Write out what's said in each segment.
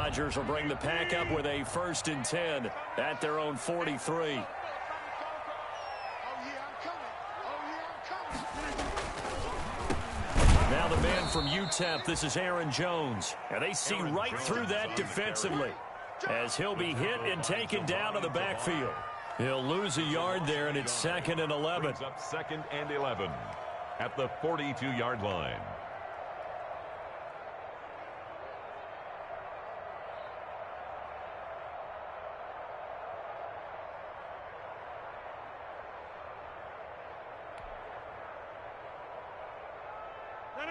Rodgers will bring the pack up with a 1st and 10 at their own 43. Now the man from UTEP, this is Aaron Jones. And they see right through that defensively as he'll be hit and taken down to the backfield. He'll lose a yard there, and it's 2nd and 11. Up 2nd and 11 at the 42-yard line.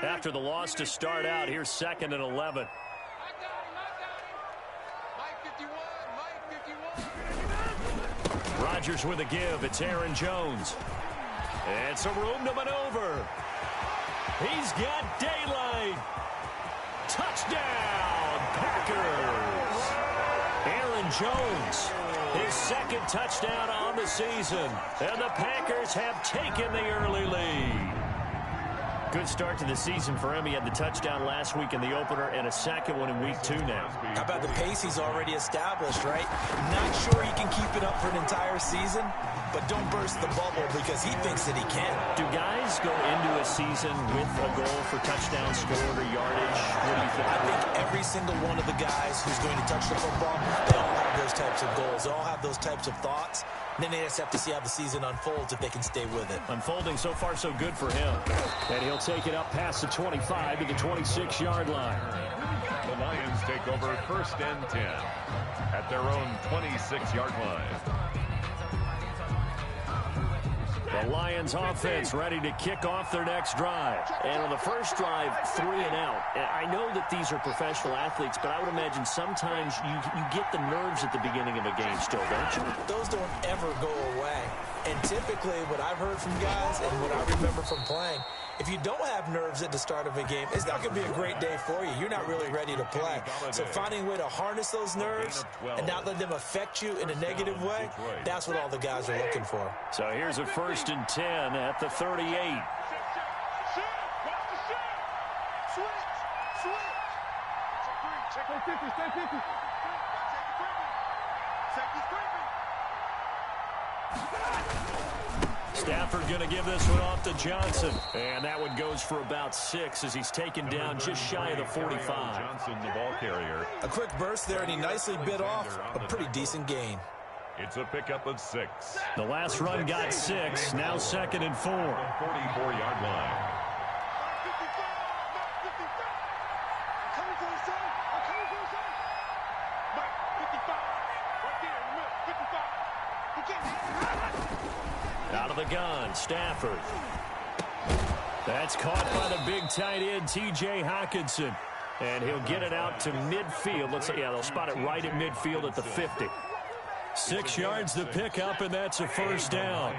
After the loss to start out, here's 2nd and 11. Rodgers with a give. It's Aaron Jones. And some room to maneuver. He's got daylight. Touchdown, Packers. Aaron Jones, his 2nd touchdown on the season. And the Packers have taken the early lead. Good start to the season for him. He had the touchdown last week in the opener and a 2nd one in week 2 now. How about the pace he's already established, right? Not sure he can keep it up for an entire season, but don't burst the bubble because he thinks that he can. Do guys go into a season with a goal for touchdown scored or yardage? What do you think? I think every single one of the guys who's going to touch the football, they all have those types of goals. They all have those types of thoughts. And then they just have to see how the season unfolds if they can stay with it. Unfolding so far so good for him. And he'll take it up past the 25 to the 26-yard line. The Lions take over 1st and 10 at their own 26-yard line. The Lions offense ready to kick off their next drive. And on the first drive, 3 and out. I know that these are professional athletes, but I would imagine sometimes you get the nerves at the beginning of a game still, don't you? Those don't ever go away. And typically what I've heard from guys and what I remember from playing, if you don't have nerves at the start of a game, it's not going to be a great day for you. You're not really ready to play. So finding a way to harness those nerves and not let them affect you in a negative way, that's what all the guys are looking for. So here's a 1st and 10 at the 38. Stafford going to give this one off to Johnson. And that one goes for about 6 as he's taken down just shy of the 45. Johnson, the ball carrier. A quick burst there, and he nicely bit off a pretty decent gain. It's a pickup of 6. The last run got 6. Now 2nd and 4. 44-yard line. Out of the gun, Stafford. That's caught by the big tight end, T.J. Hockenson. And he'll get it out to midfield. Let's say, yeah, they'll spot it right at midfield at the 50. 6 yards to pick up, and that's a 1st down.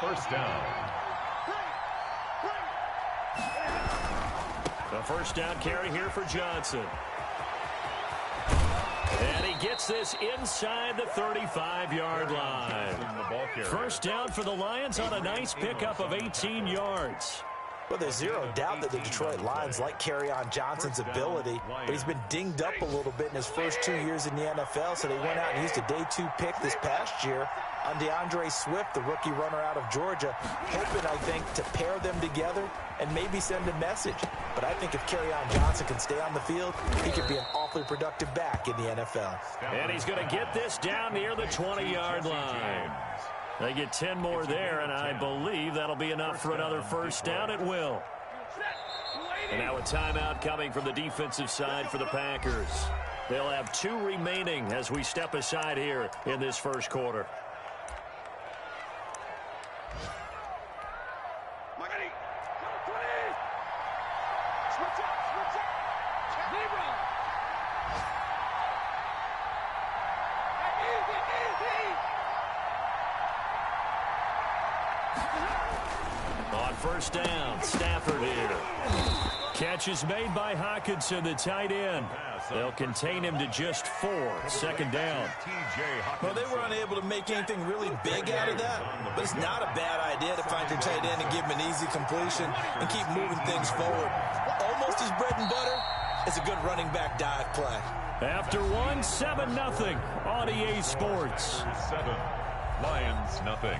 1st down. The 1st down carry here for Johnson. And he gets this inside the 35-yard line. 1st down for the Lions on a nice pickup of 18 yards. Well, there's zero doubt that the Detroit Lions like Kerryon Johnson's ability, but he's been dinged up a little bit in his first 2 years in the NFL, so they went out and used a day 2 pick this past year on DeAndre Swift, the rookie runner out of Georgia, hoping, I think, to pair them together and maybe send a message. But I think if Kerryon Johnson can stay on the field, he could be an awfully productive back in the NFL. And he's going to get this down near the 20-yard line. They get 10 more there, and I believe that'll be enough for another 1st down. It will. And now a timeout coming from the defensive side for the Packers. They'll have 2 remaining as we step aside here in this 1st quarter. On 1st down, Stafford here. Catch is made by Hockenson, the tight end. They'll contain him to just 4. 2nd down. Well, they were unable to make anything really big out of that, but it's not a bad idea to find your tight end and give him an easy completion and keep moving things forward. Almost his bread and butter is a good running back dive play. After one, 7-0 on EA Sports. 7, Lions nothing.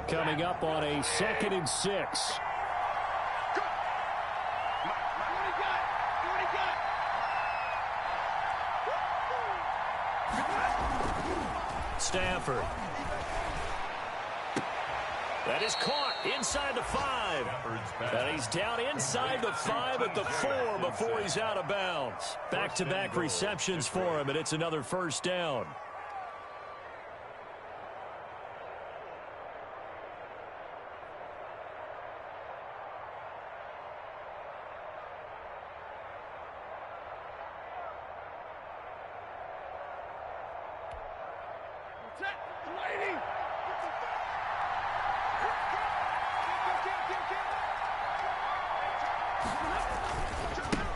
Coming up on a 2nd and 6. Stafford. That is caught inside the 5. And he's down inside the 5 at the 4 before he's out of bounds. Back-to-back receptions for him, and it's another first down.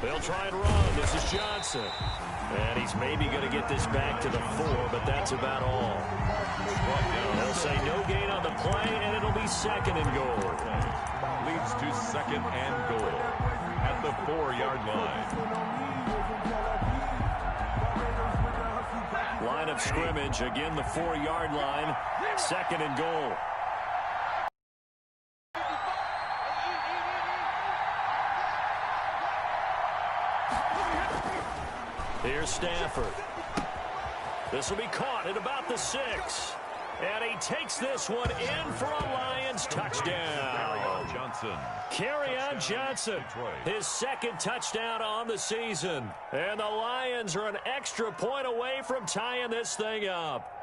They'll try and run. This is Johnson. And he's maybe going to get this back to the 4, but that's about all. They'll say no gain on the play, and it'll be 2nd and goal. Leads to 2nd and goal at the 4-yard line. Line of scrimmage, again the 4-yard line, 2nd and goal. Here's Stafford. This will be caught at about the 6. And he takes this one in for a Lions touchdown. Kerryon Johnson, his 2nd touchdown on the season. And the Lions are an extra point away from tying this thing up.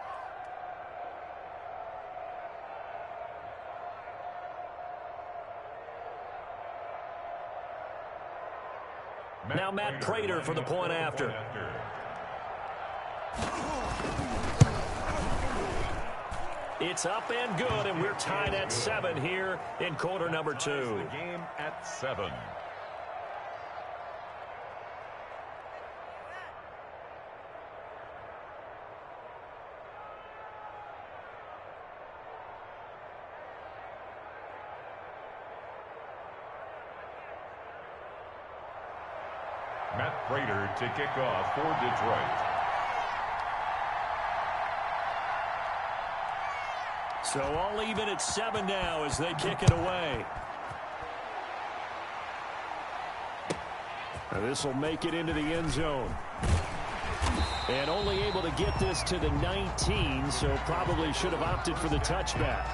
Now Matt Prater for the point after. It's up and good, and we're tied at 7 here in quarter number 2. The game at 7. Matt Prater to kick off for Detroit. So all even at 7 now as they kick it away. This will make it into the end zone. And only able to get this to the 19, so probably should have opted for the touchback.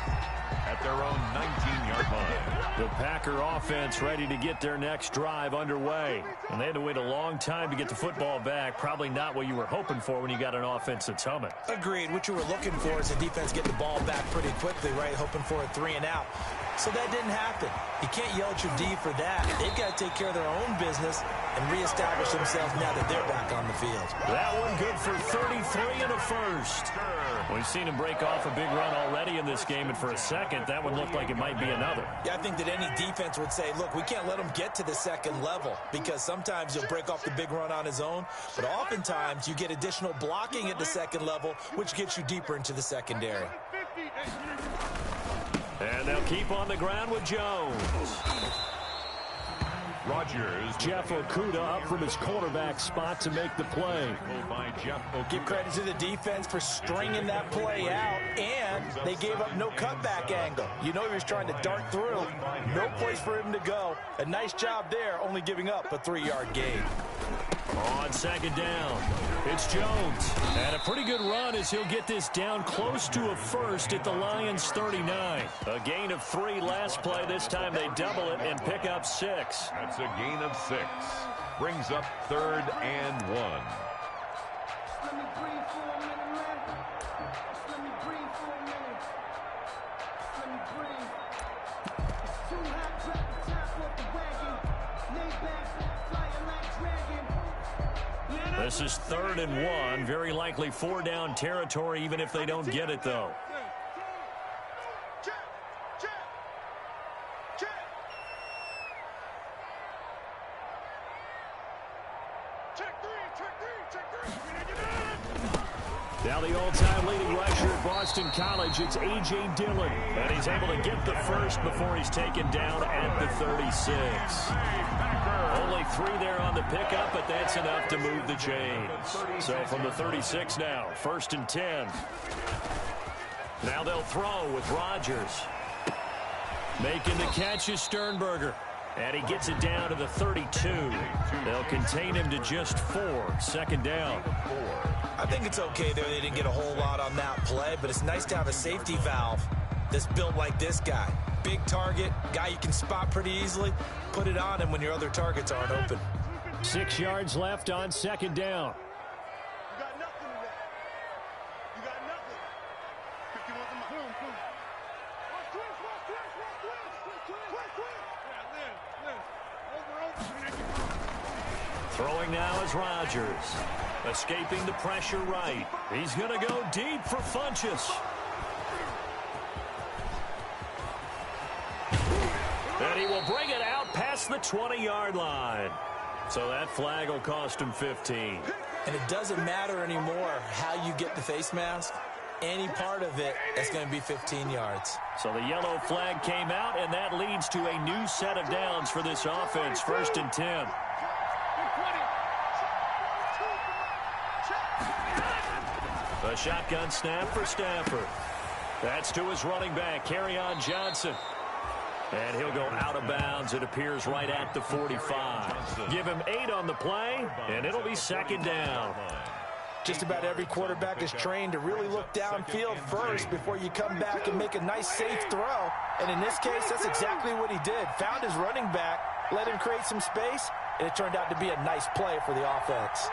At their own 19-yard line. The Packer offense ready to get their next drive underway. And they had to wait a long time to get the football back. Probably not what you were hoping for when you got an offense that's humming. Agreed. What you were looking for is the defense getting the ball back pretty quickly, right? Hoping for a 3 and out. So that didn't happen. You can't yell at your D for that. They've got to take care of their own business and reestablish themselves now that they're back on the field. That one good for 33 and a first. We've seen him break off a big run already in this game, and for a second, that one looked like it might be another. Yeah, I think that any defense would say, look, we can't let him get to the 2nd level, because sometimes he'll break off the big run on his own, but oftentimes you get additional blocking at the 2nd level, which gets you deeper into the secondary. And they'll keep on the ground with Jones. Rodgers. Jeff Okudah up from his quarterback spot to make the play. Give credit to the defense for stringing that play out, and they gave up no cutback angle. You know he was trying to dart through. No place for him to go. A nice job there, only giving up a 3-yard gain. On 2nd down, it's Jones. And a pretty good run as he'll get this down close to a first at the Lions 39. A gain of 3 last play. This time they double it and pick up 6. That's a gain of 6. Brings up 3rd and 1. Let me breathe for a minute, man. Let me breathe for a minute. Let me breathe. It's too hot, drop the top off the wagon. Lay back, flying like dragon. This is 3rd and 1. Very likely 4-down territory, even if they don't get it, though. Now the all-time leading rusher at Boston College, it's A.J. Dillon. And he's able to get the first before he's taken down at the 36. Only 3 there on the pickup, but that's enough to move the chains. So from the 36 now, 1st and 10. Now they'll throw with Rodgers. Making the catch is Sternberger. And he gets it down to the 32. They'll contain him to just 4. 2nd down. I think it's okay there. They didn't get a whole lot on that play, but it's nice to have a safety valve that's built like this guy. Big target, guy you can spot pretty easily. Put it on him when your other targets aren't open. 6 yards left on 2nd down. You got nothing today. You got nothing. 51 to my boom. Throwing now is Rodgers. Escaping the pressure right. He's going to go deep for Funchess. And he will bring it out past the 20-yard line. So that flag will cost him 15. And it doesn't matter anymore how you get the face mask. Any part of it, that's going to be 15 yards. So the yellow flag came out, and that leads to a new set of downs for this offense. 1st and 10. A shotgun snap for Stafford. That's to his running back, Kerryon Johnson. And he'll go out of bounds, it appears, right at the 45. Give him 8 on the play, and it'll be 2nd down. Just about every quarterback is trained to really look downfield first before you come back and make a nice, safe throw. And in this case, that's exactly what he did. Found his running back, let him create some space, and it turned out to be a nice play for the offense.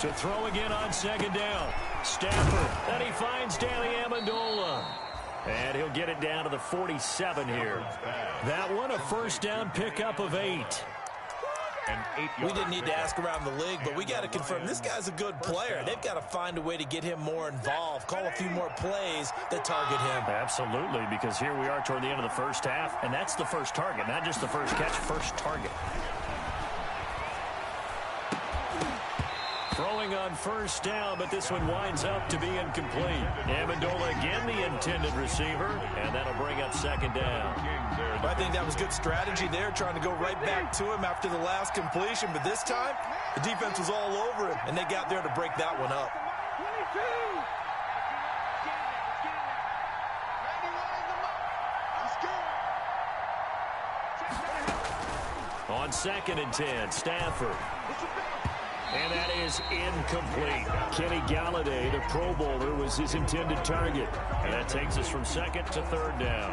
To throw again on 2nd down. Stafford, and he finds Danny Amendola. And he'll get it down to the 47 here. That one, a 1st down pickup of 8. We didn't need to ask around the league, but we got to confirm this guy's a good player. They've got to find a way to get him more involved, call a few more plays that target him. Absolutely, because here we are toward the end of the 1st half, and that's the first target, not just the first catch, first target. Throwing on 1st down, but this one winds up to be incomplete. Amendola again, the intended receiver, and that'll bring up 2nd down. I think that was good strategy there, trying to go right back to him after the last completion. But this time, the defense was all over him, and they got there to break that one up. On 2nd and 10, Stafford. And that is incomplete. Kenny Galladay, the Pro Bowler, was his intended target. And that takes us from 2nd to 3rd down.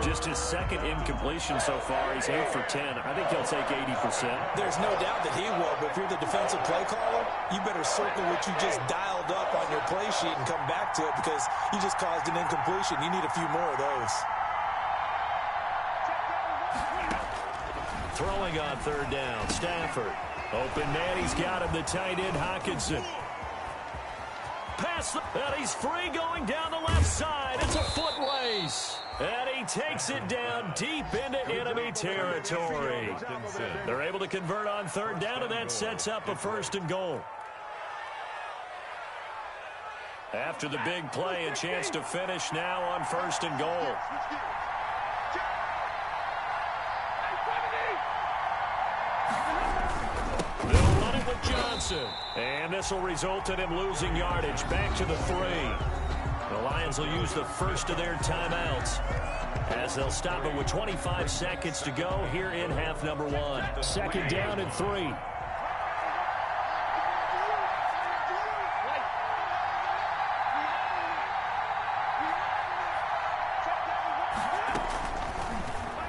Just his 2nd incompletion so far. He's 8 for 10. I think he'll take 80%. There's no doubt that he will, but if you're the defensive play caller, you better circle what you just dialed up on your play sheet and come back to it, because you just caused an incompletion. You need a few more of those. Throwing on 3rd down, Stafford. Open man, he's got him, the tight end, Hockenson. Pass, and he's free going down the left side. It's a foot race. And he takes it down deep into enemy territory. They're able to convert on 3rd down, and that sets up a 1st and goal. After the big play, a chance to finish now on 1st and goal. They'll run it with Johnson. And this will result in him losing yardage. Back to the 3. The Lions will use the first of their timeouts, as they'll stop it with 25 seconds to go here in half number 1. 2nd down and 3.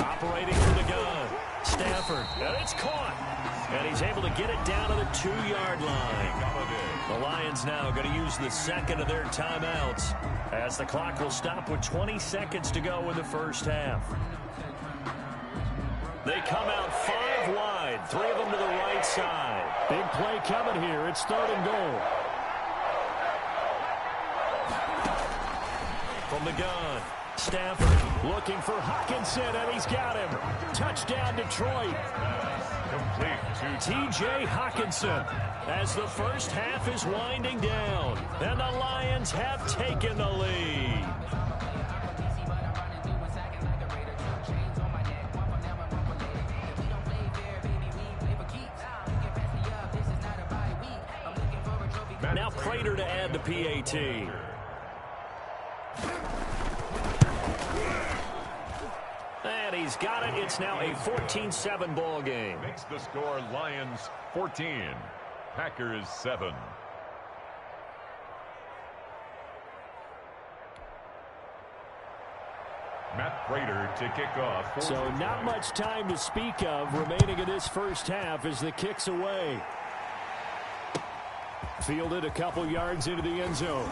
Operating from the gun. Stafford, and it's caught. And he's able to get it down to the 2-yard line. The Lions now going to use the 2nd of their timeouts, as the clock will stop with 20 seconds to go in the 1st half. They come out 5 wide, 3 of them to the right side. Big play coming here. It's 3rd and goal. From the gun, Stafford looking for Hockenson, and he's got him. Touchdown, Detroit. Complete to T.J. Hawkinson as the first half is winding down. And the Lions have taken the lead. Now Prater to add the PAT. And he's got it. It's now a 14-7 ball game. Makes the score Lions 14, Packers 7. Matt Prater to kick off. So not much time to speak of remaining in this first half as the kick's away. Fielded a couple yards into the end zone.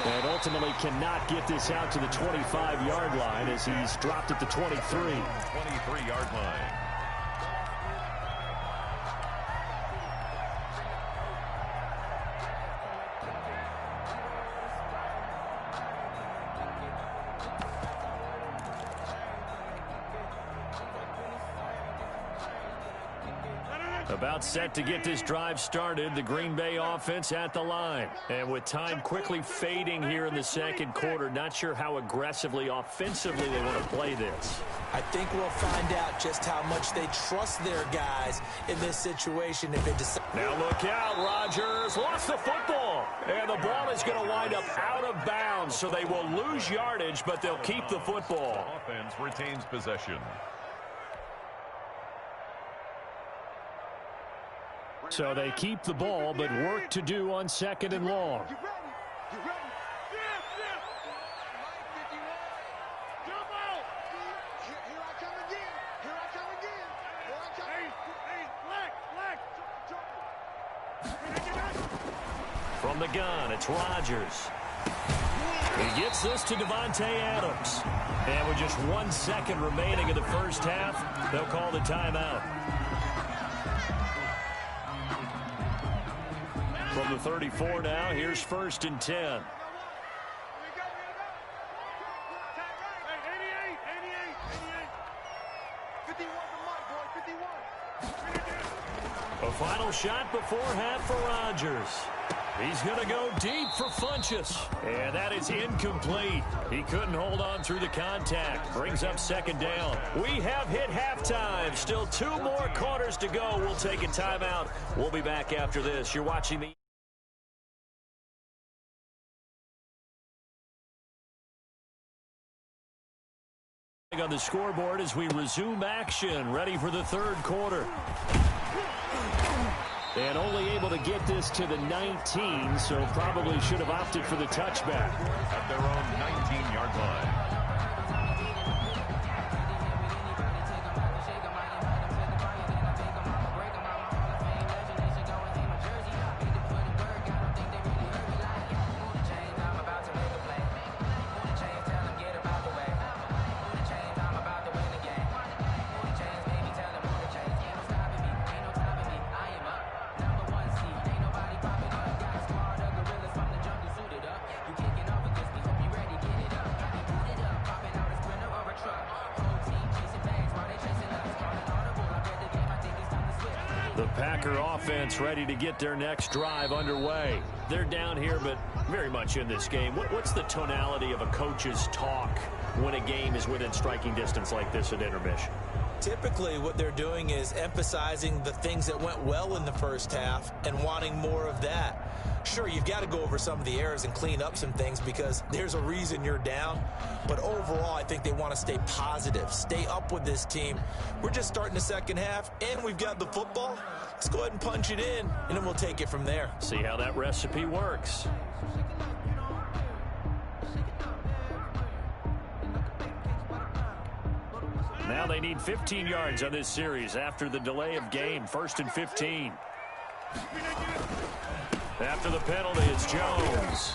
And ultimately cannot get this out to the 25-yard line as he's dropped at the 23. 23-yard line. About set to get this drive started, the Green Bay offense at the line. And with time quickly fading here in the second quarter, not sure how aggressively, offensively they want to play this. I think we'll find out just how much they trust their guys in this situation if it decides. Now look out, Rodgers lost the football. And the ball is going to wind up out of bounds, so they will lose yardage, but they'll keep the football. The offense retains possession. So they keep the ball, but work to do on second and long. From the gun, it's Rodgers. He gets this to Devontae Adams. And with just 1 second remaining in the first half, they'll call the timeout. From the 34 now, here's 1st and 10. A final shot before half for Rodgers. He's going to go deep for Funchess. And that is incomplete. He couldn't hold on through the contact. Brings up second down. We have hit halftime. Still 2 more quarters to go. We'll take a timeout. We'll be back after this. You're watching the on the scoreboard as we resume action, ready for the third quarter. And only able to get this to the 19, so probably should have opted for the touchback. At their own 19-yard line. The Packer offense ready to get their next drive underway. They're down here, but very much in this game. What's the tonality of a coach's talk when a game is within striking distance like this at intermission? Typically, what they're doing is emphasizing the things that went well in the first half and wanting more of that. Sure, you've got to go over some of the errors and clean up some things because there's a reason you're down. But overall, I think they want to stay positive, stay up with this team. We're just starting the second half, and we've got the football. Let's go ahead and punch it in, and then we'll take it from there. See how that recipe works. Now they need 15 yards on this series after the delay of game. 1st and 15. After the penalty, it's Jones.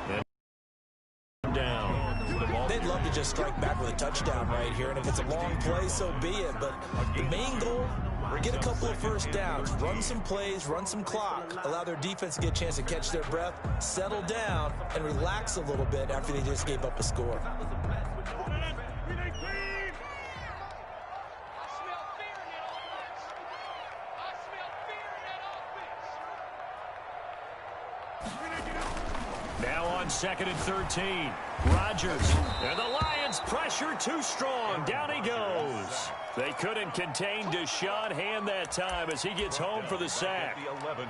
And down. They'd love to just strike back with a touchdown right here, and if it's a long play, so be it. But the main goal, get a couple of first downs, run some plays, run some clock, allow their defense to get a chance to catch their breath, settle down, and relax a little bit after they just gave up a score. Now on 2nd and 13. Rodgers. And the Lions pressure too strong. Down he goes. They couldn't contain Deshaun Hand that time as he gets home for the sack.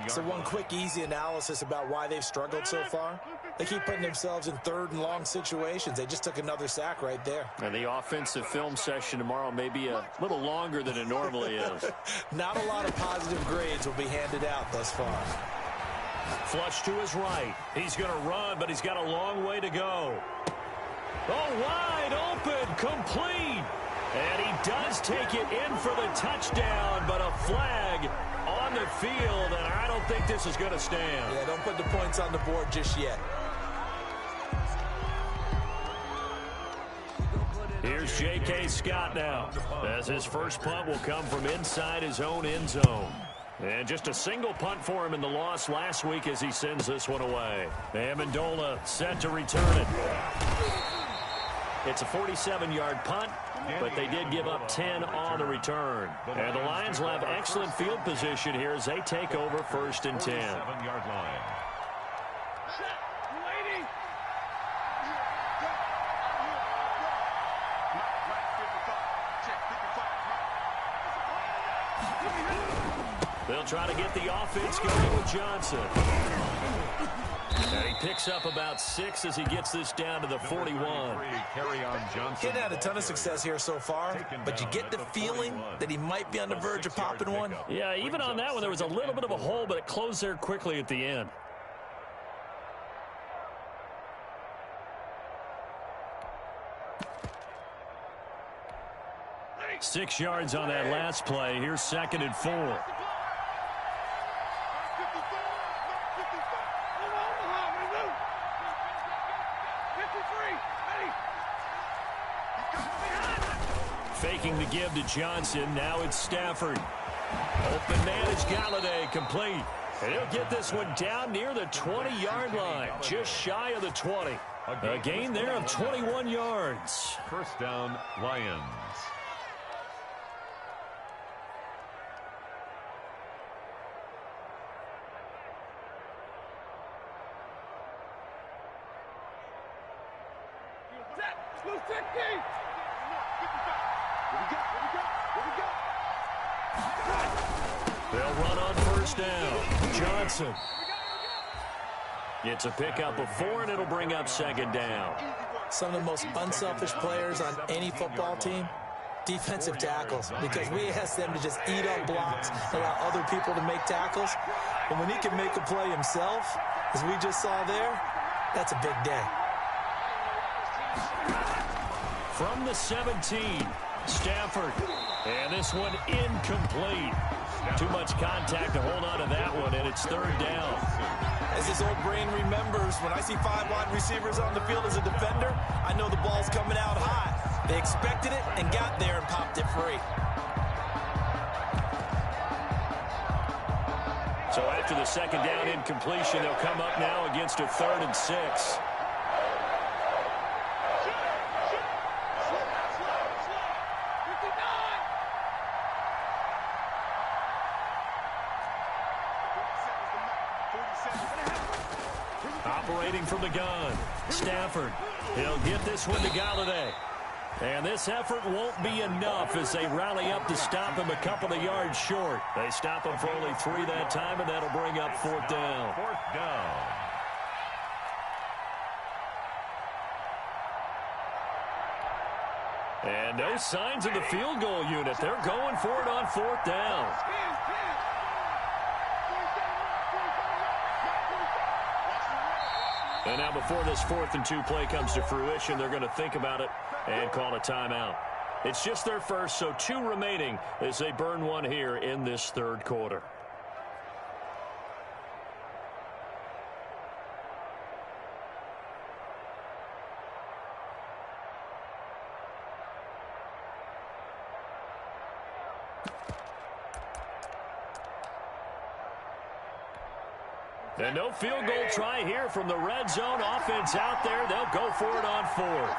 So one quick, easy analysis about why they've struggled so far. They keep putting themselves in 3rd and long situations. They just took another sack right there. And the offensive film session tomorrow may be a little longer than it normally is. Not a lot of positive grades will be handed out thus far. Flush to his right. He's going to run, but he's got a long way to go. Oh, wide open, complete. And he does take it in for the touchdown, but a flag on the field, and I don't think this is going to stand. Yeah, don't put the points on the board just yet. Here's J.K. Scott now, as his first punt will come from inside his own end zone. And just a single punt for him in the loss last week as he sends this one away. Amendola set to return it. It's a 47-yard punt, but they did give up 10 on the return. And the Lions will have excellent field position here as they take over 1st and 10. 7-yard line. They'll try to get the offense going with Johnson. And he picks up about 6 as he gets this down to the 41. He's had a ton of success here so far, but you get the feeling that he might be on the verge of popping one. Yeah, even on that one, there was a little bit of a hole, but it closed there quickly at the end. Six yards on that last play. Here's 2nd and 4. Faking the give to Johnson. Now it's Stafford. Open man is Galladay, complete. And he'll get this one down near the 20-yard line, just shy of the 20. A gain there of 21 yards. First down, Lions. They'll run on 1st down. Johnson. It's a pickup of 4, and it'll bring up 2nd down. Some of the most unselfish players on any football team, defensive tackles, because we ask them to just eat up blocks, allow other people to make tackles. And when he can make a play himself, as we just saw there, that's a big day. From the 17, Stafford. And this one incomplete. Too much contact to hold on to that one, and it's 3rd down. As his old brain remembers, when I see 5 wide receivers on the field as a defender, I know the ball's coming out high. They expected it and got there and popped it free. So after the 2nd down incompletion, they'll come up now against a 3rd and 6. Operating from the gun, Stafford. He'll get this one to Galladay. And this effort won't be enough as they rally up to stop him a couple of yards short. They stop him for only 3 that time, and that'll bring up 4th down. 4th down. And no signs of the field goal unit. They're going for it on 4th down. And now before this 4th and 2 play comes to fruition, they're going to think about it and call a timeout. It's just their first, so 2 remaining as they burn one here in this 3rd quarter. And no field goal try here from the red zone. Offense out there. They'll go for it on 4th.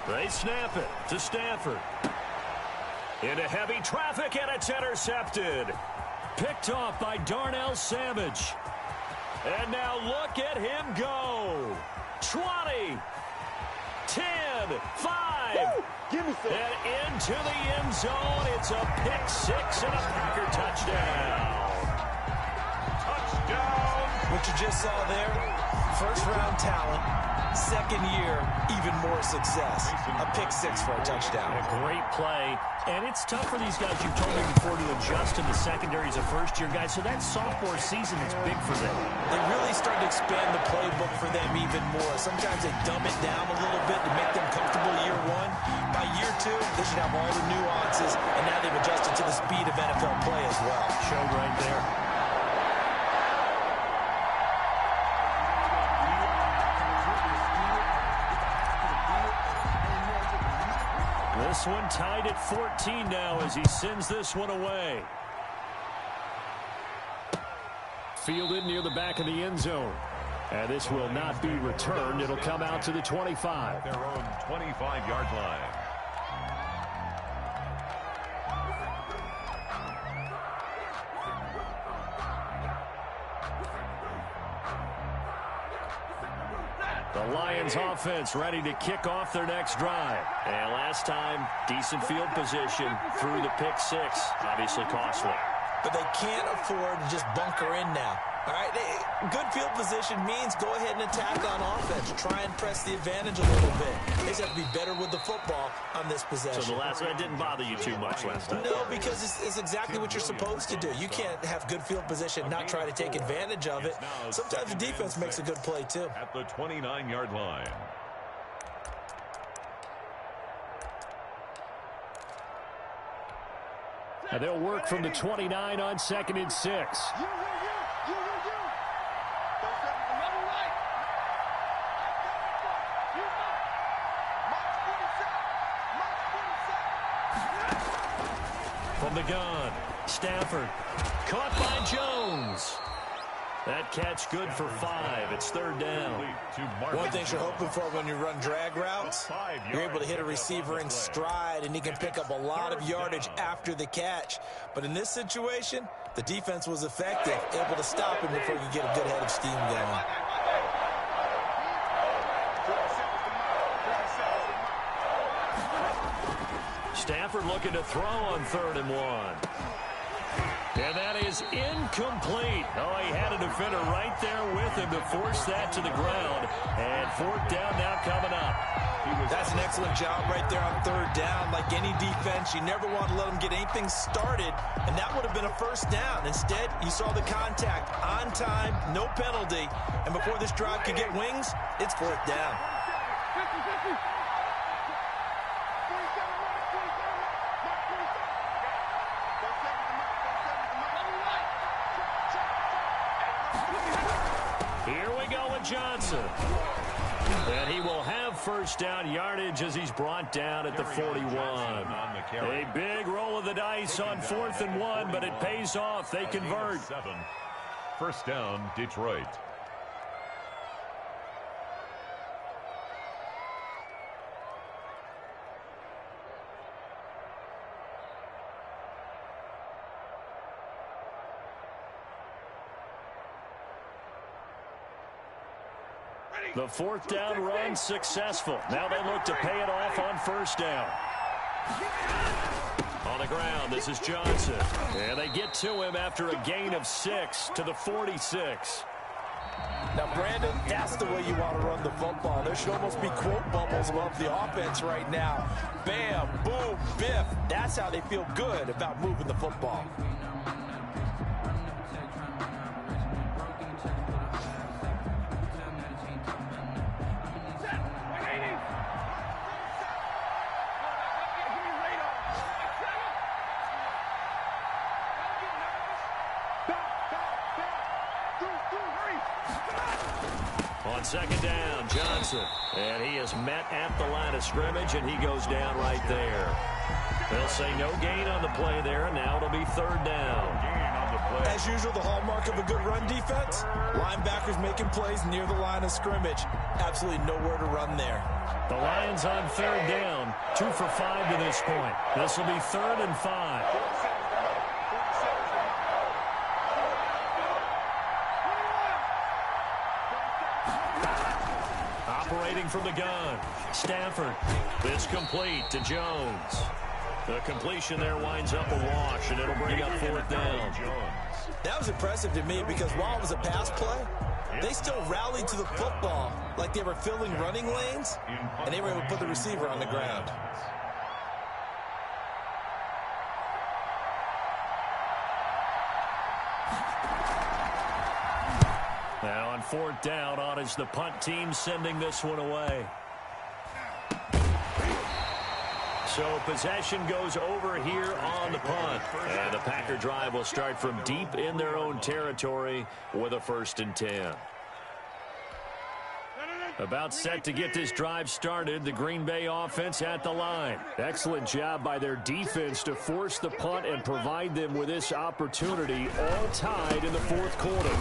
They snap it to Stafford. Into heavy traffic, and it's intercepted. Picked off by Darnell Savage. And now look at him go. 20, 10, 5, and into the end zone. It's a pick six and a Packer touchdown. Touchdown. What you just saw there, first-round talent, second year, even more success. A pick six for a touchdown. A great play, and it's tough for these guys, you've told me before, to adjust to the secondary as a first-year guy, so that sophomore season is big for them. They really started to expand the playbook for them even more. Sometimes they dumb it down a little bit to make them comfortable year one. By year two, they should have all the nuances, and now they've adjusted to the speed of NFL play as well. Showed right there. This one tied at 14 now as he sends this one away. Fielded near the back of the end zone. And this will not be returned. It'll come out to the 25. Their own 25-yard line. The Lions offense ready to kick off their next drive. And last time, decent field position through the pick six. Obviously costly. But they can't afford to just bunker in now. All right, good field position means go ahead and attack on offense. Try and press the advantage a little bit. They just have to be better with the football on this possession. So the last one didn't bother you too much last time? No, because it's exactly what you're supposed to do. You can't have good field position, not try to take advantage of it. Sometimes the defense makes a good play, too. At the 29-yard line. And they'll work from the 29 on 2nd and 6. From the gun, Stafford, caught by Jones. That catch good for 5. It's 3rd down. One thing you're hoping for when you run drag routes, you're able to hit a receiver in stride, and he can pick up a lot of yardage after the catch. But in this situation, the defense was effective, able to stop him before you get a good head of steam going. Stafford looking to throw on 3rd and 1. And that is incomplete. Oh, he had a defender right there with him to force that to the ground. And 4th down now coming up. That's an excellent job right there on 3rd down. Like any defense, you never want to let them get anything started, and that would have been a 1st down. Instead, you saw the contact on time, no penalty, and before this drive could get wings, it's 4th down. Here we go with Johnson. And he will have 1st down yardage as he's brought down at the 41. A big roll of the dice on 4th and 1, but it pays off. They convert. 1st down, Detroit. The 4th down run successful. Now they look to pay it off on 1st down. On the ground, this is Johnson. And they get to him after a gain of 6 to the 46. Now, Brandon, that's the way you want to run the football. There should almost be quote bubbles above the offense right now. Bam, boom, biff. That's how they feel good about moving the football. On 2nd down, Johnson. And he is met at the line of scrimmage, and he goes down right there. They'll say no gain on the play there, and now it'll be 3rd down. Gain on the play. As usual, the hallmark of a good run defense, linebackers making plays near the line of scrimmage. Absolutely nowhere to run there. The Lions on third down, 2 for 5 to this point. This will be 3rd and 5. Operating from the gun, Stafford. This complete to Jones. The completion there winds up a wash, and it'll bring up 4th down. That was impressive to me because while it was a pass play, they still rallied to the football like they were filling running lanes, and they were able to put the receiver on the ground. Now on 4th down, on is the punt team sending this one away. So possession goes over here on the punt. And the Packer drive will start from deep in their own territory with a 1st and 10. About set to get this drive started, the Green Bay offense at the line. Excellent job by their defense to force the punt and provide them with this opportunity, all tied in the 4th quarter.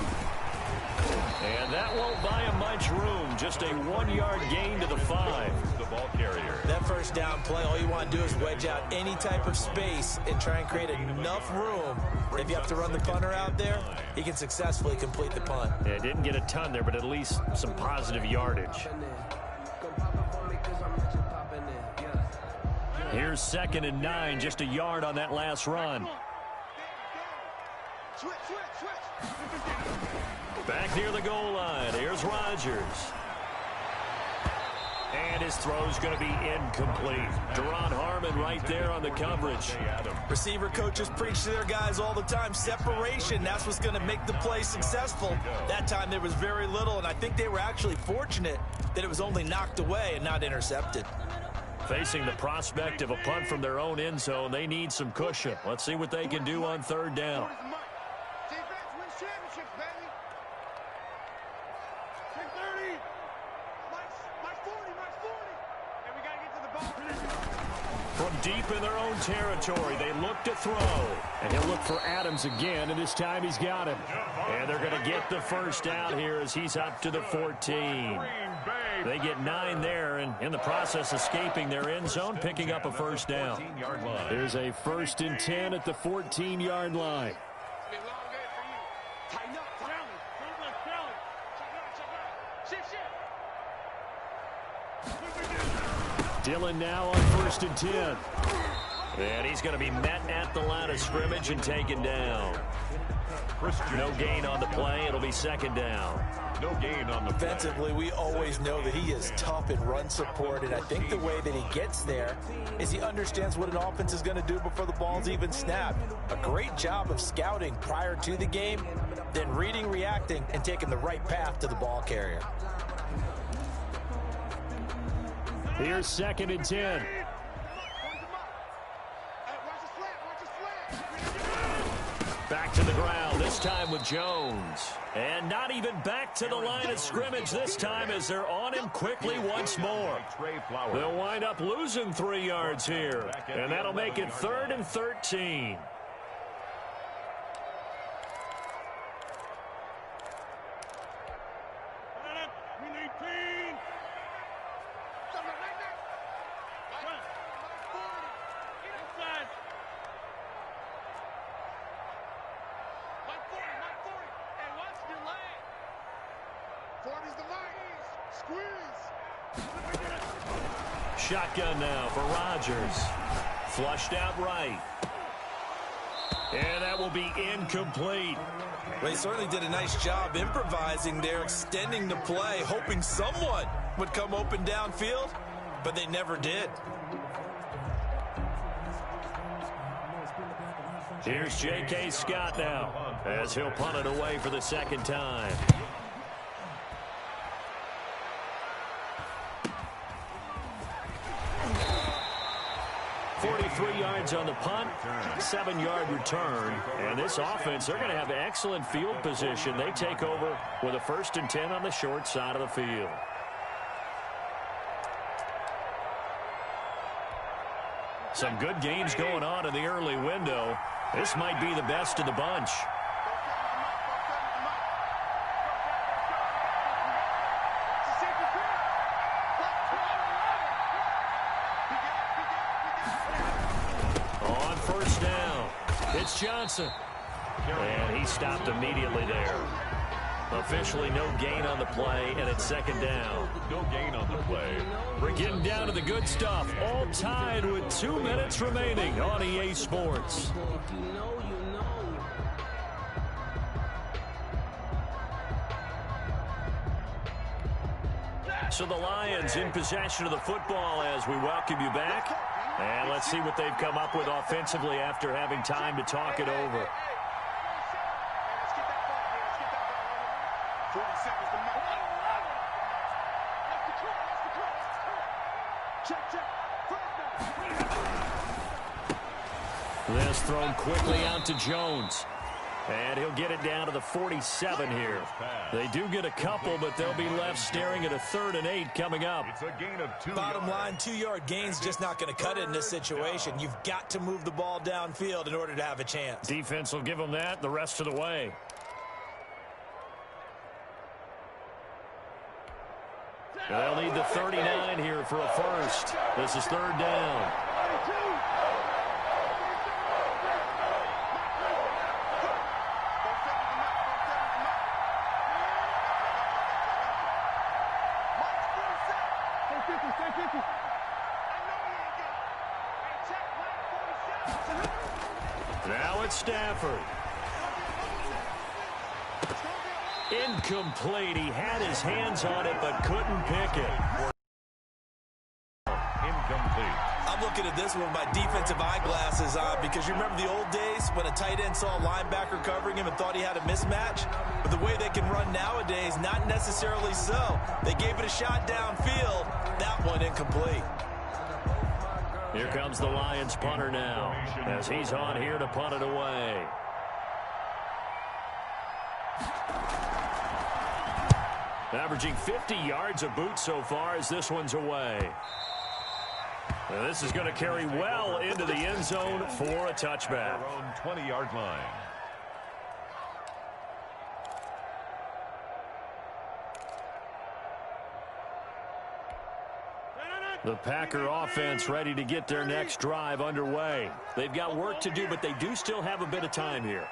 And that won't buy him much room. Just a 1-yard gain to the 5. The ball carrier. That 1st down play, all you want to do is wedge out any type of space and try and create enough room. If you have to run the punter out there, he can successfully complete the punt. Yeah, didn't get a ton there, but at least some positive yardage. Here's 2nd and 9, just a yard on that last run. Back near the goal line. Here's Rodgers. And his throw's going to be incomplete. Deron Harmon right there on the coverage. Receiver coaches preach to their guys all the time. Separation, that's what's going to make the play successful. That time there was very little, and I think they were actually fortunate that it was only knocked away and not intercepted. Facing the prospect of a punt from their own end zone, they need some cushion. Let's see what they can do on 3rd down. From deep in their own territory, they look to throw. And he'll look for Adams again, and this time he's got him. And they're going to get the 1st down here as he's up to the 14. They get 9 there, and in the process escaping their end zone, picking up a 1st down. There's a 1st and 10 at the 14-yard line. Dillon now on 1st and 10. And he's going to be met at the line of scrimmage and taken down. No gain on the play. It'll be 2nd down. No gain on the play. Defensively, we always know that he is tough in run support, and I think the way that he gets there is he understands what an offense is going to do before the ball's even snapped. A great job of scouting prior to the game, then reading, reacting, and taking the right path to the ball carrier. Here's 2nd and 10. Back to the ground, this time with Jones. And not even back to the line of scrimmage this time as they're on him quickly once more. They'll wind up losing 3 yards here. And that'll make it 3rd and 13. Shotgun now for Rodgers. Flushed out right. And that will be incomplete. They certainly did a nice job improvising there, extending the play, hoping someone would come open downfield, but they never did. Here's J.K. Scott now as he'll punt it away for the 2nd time. 43 yards on the punt, 7-yard return. And this offense, they're going to have excellent field position. They take over with a 1st and 10 on the short side of the field. Some good games going on in the early window. This might be the best of the bunch. first down. It's Johnson. And he stopped immediately there. Officially no gain on the play, and it's second down. No gain on the play. We're getting down to the good stuff. All tied with 2 minutes remaining on EA Sports. So the Lions in possession of the football as we welcome you back. And let's see what they've come up with offensively after having time to talk it over. This thrown quickly out to Jones. And he'll get it down to the 47 here. They do get a couple, but they'll be left staring at a 3rd and 8 coming up. It's a gain of 2 Bottom line, 2-yard gain's just not going to cut it in this situation. You've got to move the ball downfield in order to have a chance. Defense will give them that the rest of the way. They'll need the 39 here for a first. This is 3rd down. Now it's Stafford. Incomplete. He had his hands on it but couldn't pick it. Incomplete. I'm looking at this one with my defensive eyeglasses on because you remember the old days when a tight end saw a linebacker covering him and thought he had a mismatch? But the way they can run nowadays, not necessarily so. They gave it a shot downfield. That one incomplete. Here comes the Lions punter now as he's on here to punt it away. Averaging 50 yards a boot so far as this one's away. Now this is going to carry well into the end zone for a touchback. Their own 20-yard line. The Packer offense ready to get their next drive underway. They've got work to do, but they do still have a bit of time here.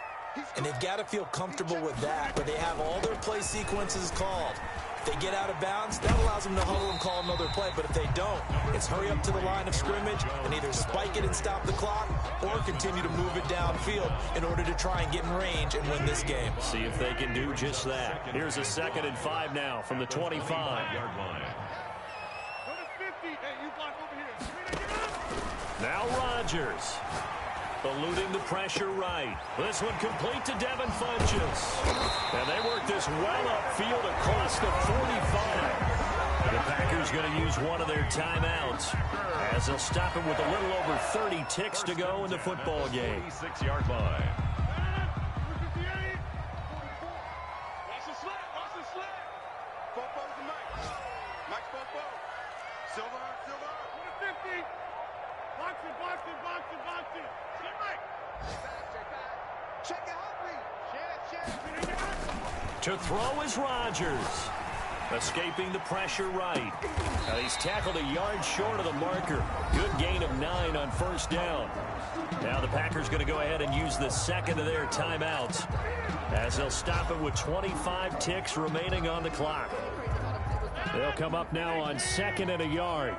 And they've got to feel comfortable with that, but they have all their play sequences called. If they get out of bounds, that allows them to huddle and call another play. But if they don't, it's hurry up to the line of scrimmage and either spike it and stop the clock or continue to move it downfield in order to try and get in range and win this game. See if they can do just that. Here's a 2nd and 5 now from the 25-yard line. Now Rodgers. Eluding the pressure right. This one complete to Devin Funchess. And they work this well upfield across the 45. The Packers going to use one of their timeouts as they'll stop it with a little over 30 ticks to go in the football game. 46-yard line. To throw is Rodgers. Escaping the pressure right. He's tackled a yard short of the marker. Good gain of 9 on first down. Now the Packers going to go ahead and use the 2nd of their timeouts as they'll stop it with 25 ticks remaining on the clock. They'll come up now on 2nd and a yard.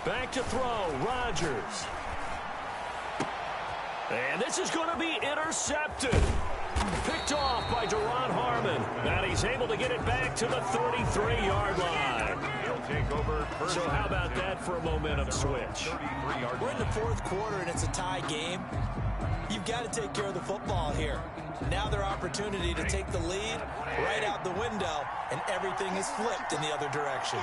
Back to throw, Rodgers. And this is going to be intercepted. Picked off by Deron Harmon. And he's able to get it back to the 33-yard line. He'll take over. So how about that for a momentum switch? We're in the 4th quarter, and it's a tie game. You've got to take care of the football here. Now their opportunity to take the lead right out the window, and everything is flipped in the other direction.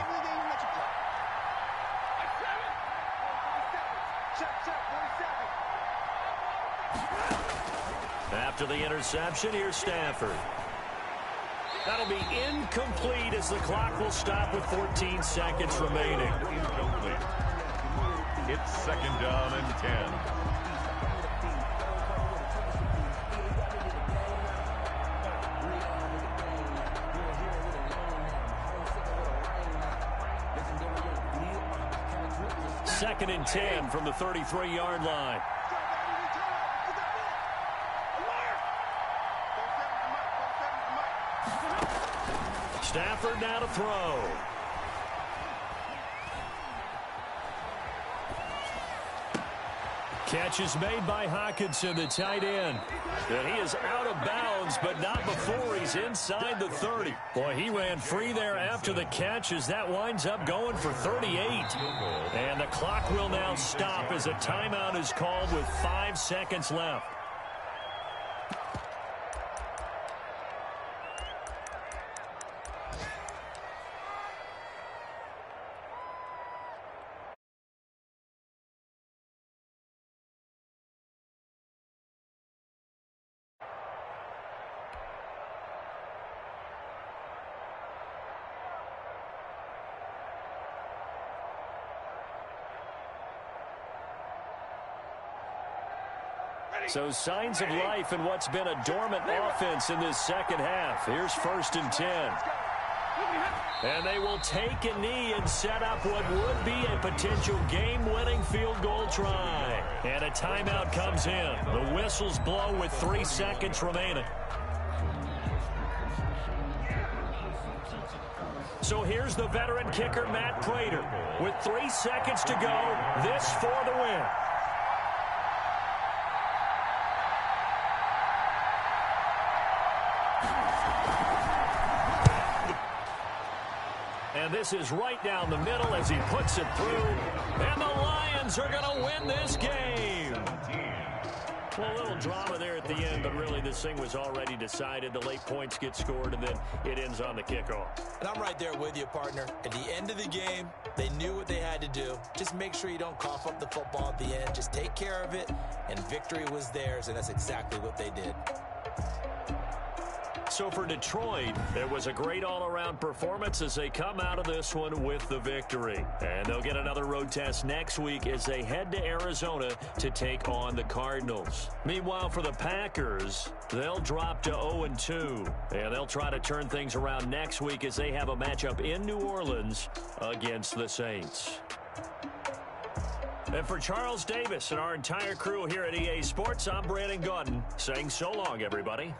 After the interception, here's Stafford. That'll be incomplete as the clock will stop with 14 seconds remaining. It's 2nd down and 10. Second and 10 from the 33-yard line. Stafford now to throw. Catch is made by Hockenson, the tight end. And he is out of bounds, but not before he's inside the 30. Boy, he ran free there after the catch as that winds up going for 38. And the clock will now stop as a timeout is called with 5 seconds left. So signs of life in what's been a dormant offense in this second half. Here's 1st and 10. And they will take a knee and set up what would be a potential game-winning field goal try. And a timeout comes in. The whistles blow with 3 seconds remaining. So here's the veteran kicker, Matt Prater. With 3 seconds to go, this for the win. And this is right down the middle as he puts it through. And the Lions are going to win this game. Well, a little drama there at the end, but really this thing was already decided. The late points get scored, and then it ends on the kickoff. And I'm right there with you, partner. At the end of the game, they knew what they had to do. Just make sure you don't cough up the football at the end. Just take care of it, and victory was theirs, and that's exactly what they did. So for Detroit, it was a great all-around performance as they come out of this one with the victory. And they'll get another road test next week as they head to Arizona to take on the Cardinals. Meanwhile, for the Packers, they'll drop to 0-2. And they'll try to turn things around next week as they have a matchup in New Orleans against the Saints. And for Charles Davis and our entire crew here at EA Sports, I'm Brandon Gaudin saying so long, everybody.